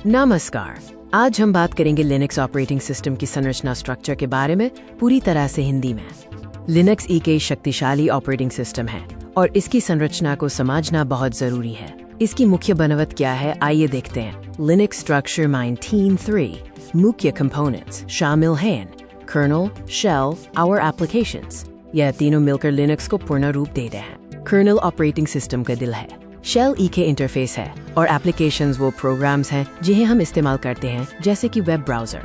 नमस्कार। आज हम बात करेंगे लिनक्स ऑपरेटिंग सिस्टम की संरचना स्ट्रक्चर के बारे में पूरी तरह से हिंदी में। लिनक्स एक शक्तिशाली ऑपरेटिंग सिस्टम है और इसकी संरचना को समझना बहुत जरूरी है। इसकी मुख्य बनावट क्या है, आइए देखते हैं। लिनक्स स्ट्रक्चर में 3 मुख्य कंपोनेंट्स शामिल हैं: कर्नल, शेल, आवर एप्लीकेशंस। यह तीनों मिलकर लिनक्स को पूर्ण रूप देते हैं। कर्नल ऑपरेटिंग सिस्टम का दिल है, शेल ई के इंटरफेस है और एप्लीकेशंस वो प्रोग्राम्स हैं जिन्हें हम इस्तेमाल करते हैं, जैसे कि वेब ब्राउजर।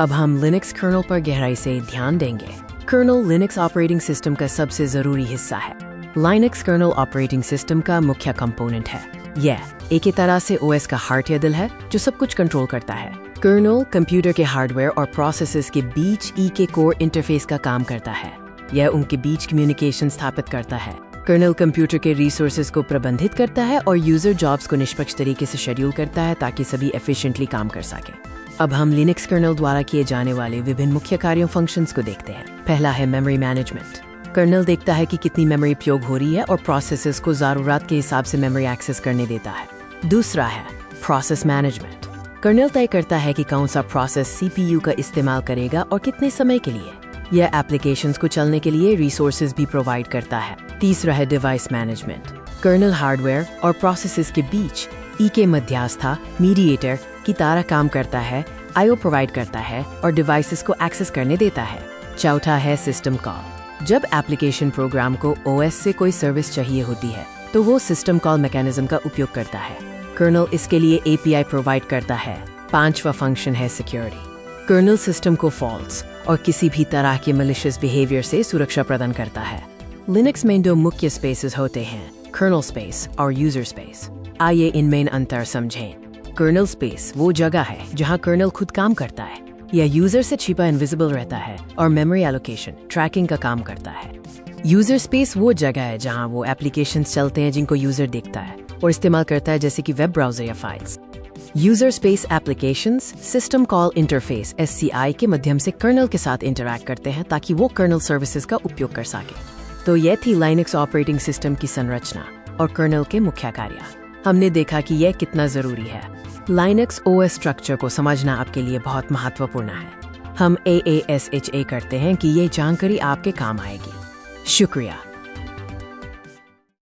अब हम लिनक्स कर्नल पर गहराई से ध्यान देंगे। कर्नल लिनक्स ऑपरेटिंग सिस्टम का सबसे जरूरी हिस्सा है। लिनक्स कर्नल ऑपरेटिंग सिस्टम का मुख्य कंपोनेंट है। यह एक ही तरह से ओएस का हार्ट या दिल है जो सब कुछ कंट्रोल करता है। कर्नल कंप्यूटर के हार्डवेयर और प्रोसेसेस के बीच ई के कोर इंटरफेस का काम करता है। यह उनके बीच कम्युनिकेशन स्थापित करता है। कर्नल कंप्यूटर के रिसोर्सेज को प्रबंधित करता है और यूजर जॉब्स को निष्पक्ष तरीके से शेड्यूल करता है ताकि सभी एफिशिएंटली काम कर सके। अब हम लिनक्स कर्नल द्वारा किए जाने वाले विभिन्न मुख्य कार्यों फंक्शंस को देखते हैं। पहला है मेमोरी मैनेजमेंट। कर्नल देखता है कि कितनी मेमोरी उपयोग हो रही है और प्रोसेसेस को जरूरत के हिसाब से मेमोरी एक्सेस करने देता है। दूसरा है प्रोसेस मैनेजमेंट। कर्नल तय करता है कि कौन सा प्रोसेस सीपीयू का इस्तेमाल करेगा और कितने समय के लिए। यह एप्लीकेशंस को चलने के लिए रिसोर्सेज भी प्रोवाइड करता है। तीसरा है डिवाइस मैनेजमेंट। कर्नल हार्डवेयर और प्रोसेसेस के बीच ई के मध्यस्थता मीडिएटर की तरह काम करता है, आईओ प्रोवाइड करता है और डिवाइसेस को एक्सेस करने देता है। चौथा है सिस्टम कॉल। जब एप्लीकेशन प्रोग्राम को ओएस से कोई सर्विस चाहिए होती है तो वो सिस्टम कॉल मैकेनिज्म का उपयोग करता है। कर्नल इसके लिए एपीआई प्रोवाइड करता है। पांचवा फंक्शन है सिक्योरिटी। कर्नल सिस्टम को फॉल्ट्स और किसी भी तरह के मैलिशियस बिहेवियर से सुरक्षा प्रदान करता है। लिनक्स में दो मुख्य स्पेसेस होते हैं, कर्नल स्पेस और यूजर स्पेस। आइए इनमें अंतर समझें। कर्नल स्पेस वो जगह है जहां कर्नल खुद काम करता है। यह यूजर से छिपा इनविजिबल रहता है और मेमोरी एलोकेशन ट्रैकिंग का काम करता है। यूजर स्पेस वो जगह है जहां वो एप्लीकेशंस चलते हैं जिनको यूजर देखता है और इस्तेमाल करता है, जैसे कि वेब ब्राउजर या files. User space applications system call interface SCI के माध्यम से कर्नल के साथ इंटरैक्ट करते हैं ताकि वो कर्नल सर्विसेज का उपयोग कर सके। तो यह थी लिनक्स ऑपरेटिंग सिस्टम की संरचना और कर्नल के मुख्य कार्य। हमने देखा कि यह कितना जरूरी है। लिनक्स OS स्ट्रक्चर को समझना आपके लिए बहुत महत्वपूर्ण है। हम AASHA करते हैं कि ये जानकारी आपके काम आएगी। शुक्रिया।